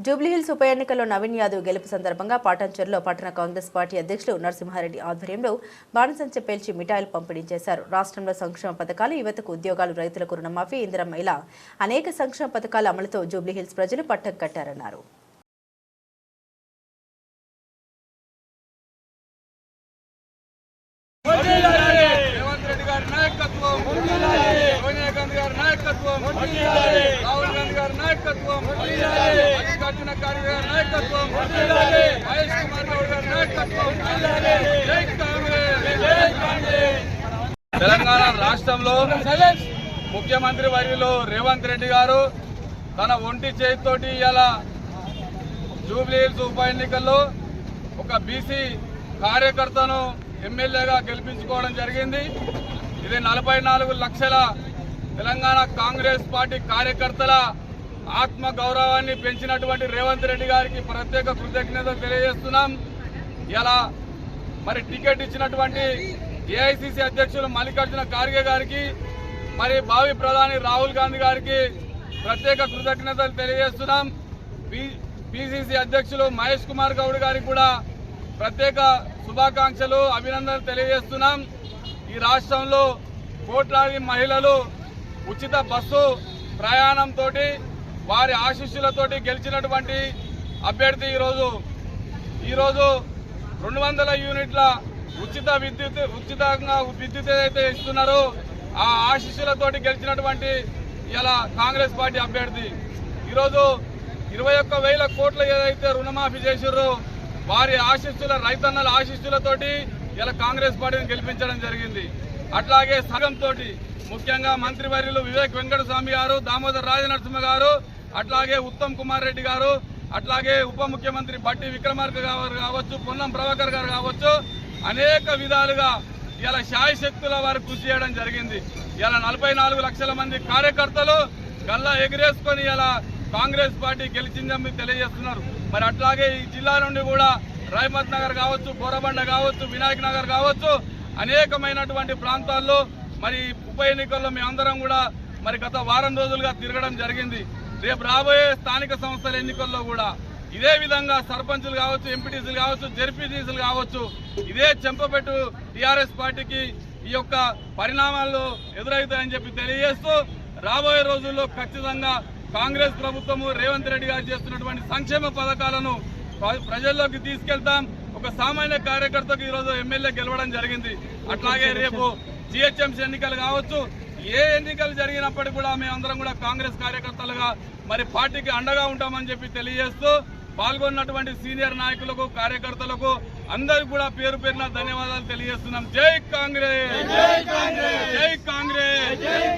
జూబ్లీహిల్స్ ఉప ఎన్నికల్లో నవీన్ యాదవ్ గెలుపు సందర్భంగా పాటంచెరులో పట్టణ కాంగ్రెస్ పార్టీ అధ్యక్షులు నరసింహారెడ్డి ఆధ్వర్యంలో బాణసంచ పేల్చి మిఠాయిలు పంపిణీ చేశారు. రాష్ట్రంలో సంక్షేమ పథకాలు, యువతకు ఉద్యోగాలు, రైతులకు రుణమాఫీ, ఇందిరమ్మ ఇలా అనేక సంక్షేమ పథకాల అమలుతో జూబ్లీహిల్స్ ప్రజలు పట్టం కట్టారన్నారు. రాహుల్ గాంధీ గారి నాయకత్వం, మల్లికార్జున ఖార్గే గారి నాయకత్వం, మహేష్ కుమార్ గౌడ్ గారి నాయకత్వం. జై కాంగ్రెస్. తెలంగాణ రాష్ట్రంలో ముఖ్యమంత్రి వర్యులు రేవంత్ రెడ్డి గారు తన ఒంటి చేతితోటి ఇలా జూబ్లీహిల్స్ ఉప ఎన్నికల్లో ఒక బీసీ కార్యకర్తను ఎమ్మెల్యేగా గెలిపించుకోవడం జరిగింది. ఇది 44 లక్షల తెలంగాణ కాంగ్రెస్ పార్టీ కార్యకర్తల ఆత్మ గౌరవాన్ని పెంచినటువంటి రేవంత్ రెడ్డి గారికి ప్రత్యేక కృతజ్ఞతలు తెలియజేస్తున్నాం. ఇలా మరి టికెట్ ఇచ్చినటువంటి ఏఐసిసి అధ్యక్షులు మల్లికార్జున ఖార్గే గారికి, మరి భావి ప్రధాని రాహుల్ గాంధీ గారికి ప్రత్యేక కృతజ్ఞతలు తెలియజేస్తున్నాం. పిసిసి అధ్యక్షులు మహేష్ కుమార్ గౌడ్ గారికి కూడా ప్రత్యేక శుభాకాంక్షలు, అభినందనలు తెలియజేస్తున్నాం. ఈ రాష్ట్రంలో కోట్లాది మహిళలు ఉచిత బస్సు ప్రయాణంతో వారి ఆశీస్సులతోటి గెలిచినటువంటి అభ్యర్థి ఈరోజు 200 యూనిట్ల ఉచితంగా విద్యుత్ ఏదైతే ఇస్తున్నారో ఆ ఆశీస్సులతోటి గెలిచినటువంటి ఇలా కాంగ్రెస్ పార్టీ అభ్యర్థి. ఈరోజు 21,000 కోట్ల ఏదైతే రుణమాఫీ చేసిర్రో వారి ఆశీస్సుల, రైతన్నల ఆశీస్సులతోటి ఇలా కాంగ్రెస్ పార్టీని గెలిపించడం జరిగింది. అట్లాగే సంఘంతో ముఖ్యంగా మంత్రివర్యులు వివేక్ వెంకటస్వామి గారు, దామోదర్ రాజనరసింహ గారు, అట్లాగే ఉత్తమ్ కుమార్ రెడ్డి గారు, అట్లాగే ఉప ముఖ్యమంత్రి బట్టి విక్రమార్క గారు కావచ్చు, పొన్నం ప్రభాకర్ గారు కావచ్చు, అనేక విధాలుగా ఇలా శాయశక్తుల వారు కృషి చేయడం జరిగింది. ఇలా 44 లక్షల మంది కార్యకర్తలు గల్లా ఎగిరేసుకొని ఇలా కాంగ్రెస్ పార్టీ గెలిచిందని తెలియజేస్తున్నారు. మరి అట్లాగే ఈ జిల్లా నుండి కూడా రైమత్ నగర్ కావచ్చు, బోరబండ కావచ్చు, వినాయక్ నగర్ కావచ్చు, అనేకమైనటువంటి ప్రాంతాల్లో మరి ఉప ఎన్నికల్లో మేమందరం కూడా మరి గత వారం రోజులుగా తిరగడం జరిగింది. రేపు రాబోయే స్థానిక సంస్థల ఎన్నికల్లో కూడా ఇదే విధంగా సర్పంచులు కావచ్చు, ఎంపీటీసీలు కావచ్చు, జెడ్పీటీసీలు కావచ్చు, ఇదే చెంపపెట్టు టీఆర్ఎస్ పార్టీకి ఈ యొక్క పరిణామాలు ఎదురవుతాయని చెప్పి తెలియజేస్తూ రాబోయే రోజుల్లో ఖచ్చితంగా కాంగ్రెస్ ప్రభుత్వము రేవంత్ రెడ్డి గారు చేస్తున్నటువంటి సంక్షేమ పథకాలను ప్రజల్లోకి తీసుకెళ్తాం. ఒక సామాన్య కార్యకర్తకు ఈరోజు ఎమ్మెల్యే గెలవడం జరిగింది. అట్లాగే రేపు జిహెచ్ఎంసీ ఎన్నికలు కావచ్చు, ఏ ఎన్నికలు జరిగినప్పటికీ కూడా మేమందరం కూడా కాంగ్రెస్ కార్యకర్తలుగా మరి పార్టీకి అండగా ఉంటామని చెప్పి తెలియజేస్తూ పాల్గొన్నటువంటి సీనియర్ నాయకులకు, కార్యకర్తలకు అందరికీ కూడా పేరు పేరున ధన్యవాదాలు తెలియజేస్తున్నాం. జై కాంగ్రెస్.